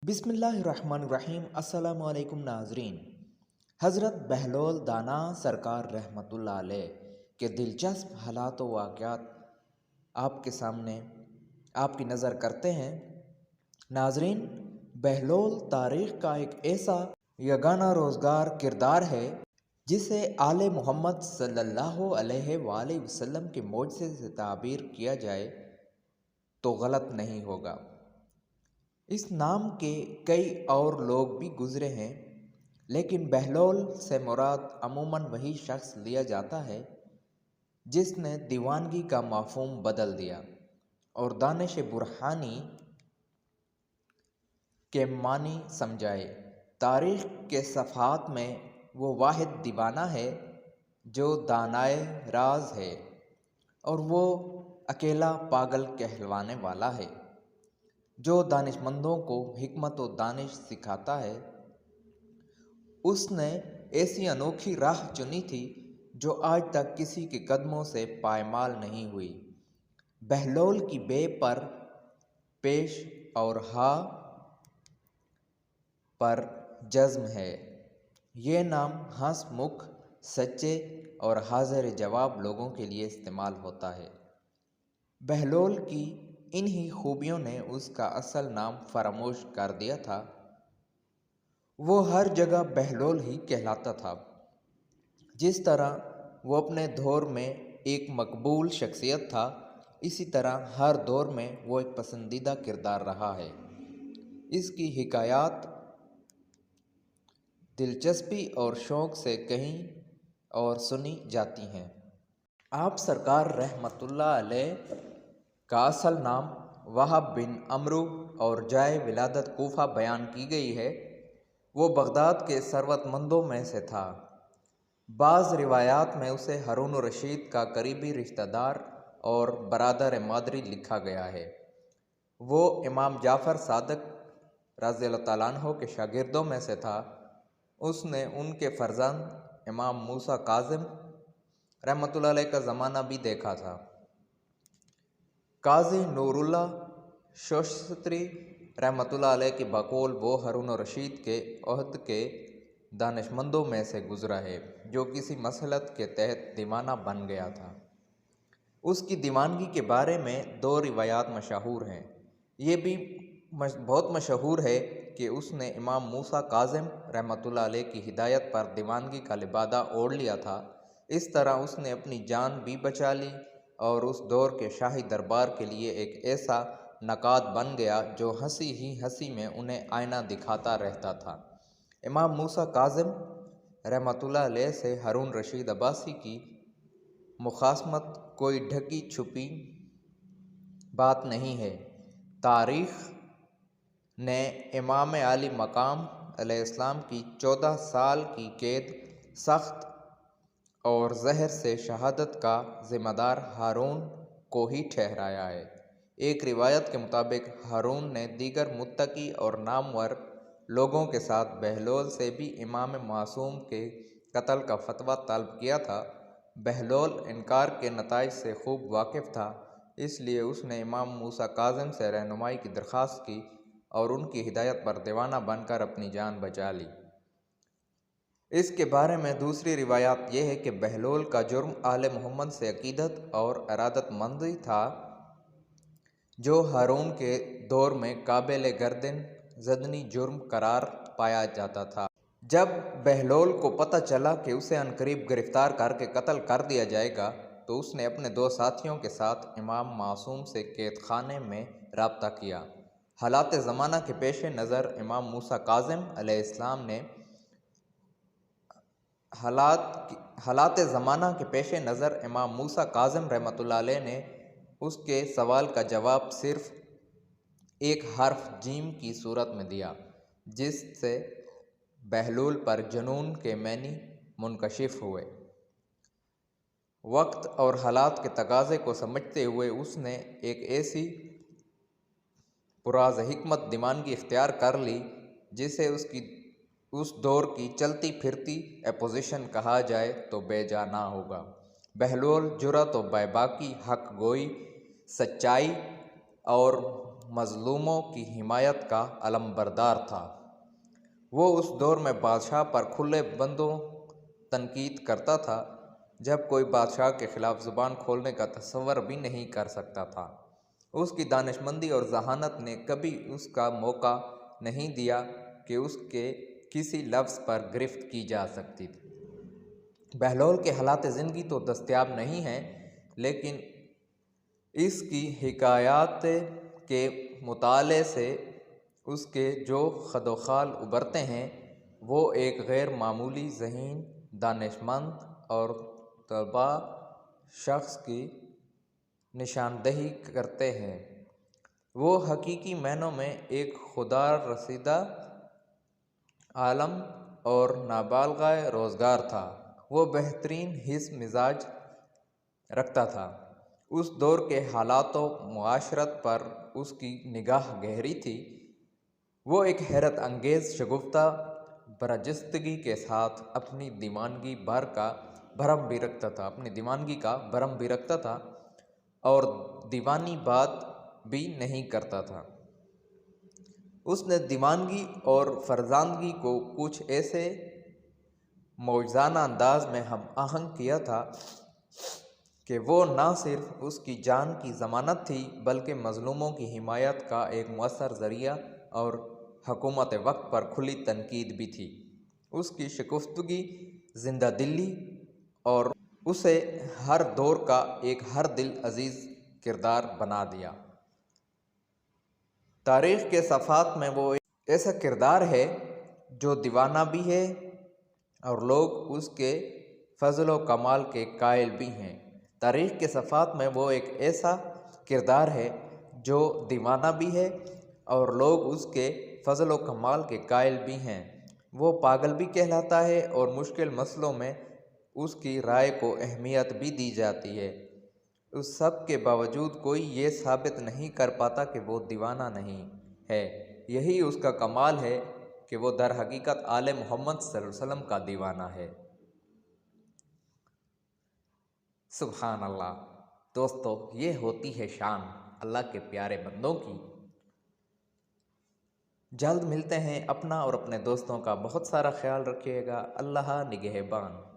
بسم اللہ الرحمن الرحیم۔ السلام علیکم ناظرین۔ حضرت بہلول دانا سرکار رحمۃ اللہ علیہ کے دلچسپ حالات و واقعات آپ کے سامنے آپ کی نظر کرتے ہیں۔ ناظرین، بہلول تاریخ کا ایک ایسا یگانہ روزگار کردار ہے جسے آل محمد صلی اللہ علیہ وآلہ وسلم کے معجزے سے تعبیر کیا جائے تو غلط نہیں ہوگا۔ اس نام کے کئی اور لوگ بھی گزرے ہیں، لیکن بہلول سے مراد عموماً وہی شخص لیا جاتا ہے جس نے دیوانگی کا مفہوم بدل دیا اور دانش برہانی کے معنی سمجھائے۔ تاریخ کے صفحات میں وہ واحد دیوانہ ہے جو دانائے راز ہے، اور وہ اکیلا پاگل کہلوانے والا ہے جو دانش مندوں کو حکمت و دانش سکھاتا ہے۔ اس نے ایسی انوکھی راہ چنی تھی جو آج تک کسی کے قدموں سے پائمال نہیں ہوئی۔ بہلول کی بے پر پیش اور ہا پر جزم ہے۔ یہ نام ہنس مکھ، سچے اور حاضر جواب لوگوں کے لیے استعمال ہوتا ہے۔ بہلول کی انہی خوبیوں نے اس کا اصل نام فراموش کر دیا تھا۔ وہ ہر جگہ بہلول ہی کہلاتا تھا۔ جس طرح وہ اپنے دور میں ایک مقبول شخصیت تھا، اسی طرح ہر دور میں وہ ایک پسندیدہ کردار رہا ہے۔ اس کی حکایات دلچسپی اور شوق سے کہیں اور سنی جاتی ہیں۔ آپ سرکار رحمۃ اللہ علیہ کا اصل نام وہب بن عمرو اور جائے ولادت کوفہ بیان کی گئی ہے۔ وہ بغداد کے ثروت مندوں میں سے تھا۔ بعض روایات میں اسے ہارون الرشید کا قریبی رشتہ دار اور برادر مادری لکھا گیا ہے۔ وہ امام جعفر صادق رضی اللہ تعالیٰ عنہ کے شاگردوں میں سے تھا۔ اس نے ان کے فرزند امام موسیٰ کاظم رحمۃ اللہ علیہ کا زمانہ بھی دیکھا تھا۔ قاضی نور اللہ شوستری رحمۃ اللہ علیہ کی بقول وہ ہارون الرشید کے عہد کے دانش مندوں میں سے گزرا ہے جو کسی مسلط کے تحت دیوانہ بن گیا تھا۔ اس کی دیوانگی کے بارے میں دو روایات مشہور ہیں۔ یہ بھی بہت مشہور ہے کہ اس نے امام موسیٰ کاظم رحمۃ اللہ علیہ کی ہدایت پر دیوانگی کا لبادہ اوڑھ لیا تھا۔ اس طرح اس نے اپنی جان بھی بچا لی اور اس دور کے شاہی دربار کے لیے ایک ایسا نقاد بن گیا جو ہنسی ہی ہنسی میں انہیں آئینہ دکھاتا رہتا تھا۔ امام موسیٰ کاظم رحمۃ اللہ علیہ سے ہارون رشید عباسی کی مخاصمت کوئی ڈھکی چھپی بات نہیں ہے۔ تاریخ نے امام عالی مقام علیہ السلام کی 14 سال کی قید، سخت اور زہر سے شہادت کا ذمہ دار ہارون کو ہی ٹھہرایا ہے۔ ایک روایت کے مطابق ہارون نے دیگر متقی اور نامور لوگوں کے ساتھ بہلول سے بھی امام معصوم کے قتل کا فتویٰ طلب کیا تھا۔ بہلول انکار کے نتائج سے خوب واقف تھا، اس لیے اس نے امام موسیٰ کاظم سے رہنمائی کی درخواست کی اور ان کی ہدایت پر دیوانہ بن کر اپنی جان بچا لی۔ اس کے بارے میں دوسری روایات یہ ہے کہ بہلول کا جرم آل محمد سے عقیدت اور ارادت مندی تھا، جو ہارون کے دور میں قابل گردن زدنی جرم قرار پایا جاتا تھا۔ جب بہلول کو پتہ چلا کہ اسے عنقریب گرفتار کر کے قتل کر دیا جائے گا تو اس نے اپنے دو ساتھیوں کے ساتھ امام معصوم سے قید خانے میں رابطہ کیا۔ حالات زمانہ کے پیش نظر امام موسیٰ کاظم علیہ السلام نے حالات زمانہ کے پیش نظر امام موسیٰ کاظم رحمۃ اللہ علیہ نے اس کے سوال کا جواب صرف ایک حرف جیم کی صورت میں دیا، جس سے بہلول پر جنون کے معنی منکشف ہوئے۔ وقت اور حالات کے تقاضے کو سمجھتے ہوئے اس نے ایک ایسی پراز حکمت دیوانگی اختیار کر لی جسے اس دور کی چلتی پھرتی اپوزیشن کہا جائے تو بے جا نہ ہوگا۔ بہلول جرأت و بے باکی، حق گوئی، سچائی اور مظلوموں کی حمایت کا علم بردار تھا۔ وہ اس دور میں بادشاہ پر کھلے بندوں تنقید کرتا تھا جب کوئی بادشاہ کے خلاف زبان کھولنے کا تصور بھی نہیں کر سکتا تھا۔ اس کی دانش مندی اور ذہانت نے کبھی اس کا موقع نہیں دیا کہ اس کے کسی لفظ پر گرفت کی جا سکتی تھی۔ بہلول کے حالات زندگی تو دستیاب نہیں ہیں، لیکن اس کی حکایات کے مطالعے سے اس کے جو خد و خال ابھرتے ہیں وہ ایک غیر معمولی ذہین، دانش مند اور طبع شخص کی نشاندہی کرتے ہیں۔ وہ حقیقی معنوں میں ایک خدا رسیدہ عالم اور نابالغ روزگار تھا۔ وہ بہترین حس مزاج رکھتا تھا۔ اس دور کے حالات و معاشرت پر اس کی نگاہ گہری تھی۔ وہ ایک حیرت انگیز شگفتہ برجستگی کے ساتھ اپنی دیوانگی کا بھرم بھی رکھتا تھا اور دیوانی بات بھی نہیں کرتا تھا۔ اس نے دیوانگی اور فرزاندگی کو کچھ ایسے موجزانہ انداز میں ہم آہنگ کیا تھا کہ وہ نہ صرف اس کی جان کی ضمانت تھی بلکہ مظلوموں کی حمایت کا ایک مؤثر ذریعہ اور حکومت وقت پر کھلی تنقید بھی تھی۔ اس کی شگفتگی، زندہ دلی اور اسے ہر دور کا ایک ہر دل عزیز کردار بنا دیا۔ تاریخ کے صفحات میں وہ ایسا کردار ہے جو دیوانہ بھی ہے اور لوگ اس کے فضل و کمال کے قائل بھی ہیں۔ تاریخ کے صفحات میں وہ ایک ایسا کردار ہے جو دیوانہ بھی ہے اور لوگ اس کے فضل و کمال کے قائل بھی ہیں۔ وہ پاگل بھی کہلاتا ہے اور مشکل مسئلوں میں اس کی رائے کو اہمیت بھی دی جاتی ہے۔ اس سب کے باوجود کوئی یہ ثابت نہیں کر پاتا کہ وہ دیوانہ نہیں ہے۔ یہی اس کا کمال ہے کہ وہ در حقیقت آل محمد صلی اللہ علیہ وسلم کا دیوانہ ہے۔ سبحان اللہ۔ دوستو، یہ ہوتی ہے شان اللہ کے پیارے بندوں کی۔ جلد ملتے ہیں۔ اپنا اور اپنے دوستوں کا بہت سارا خیال رکھیے گا۔ اللہ نگہبان۔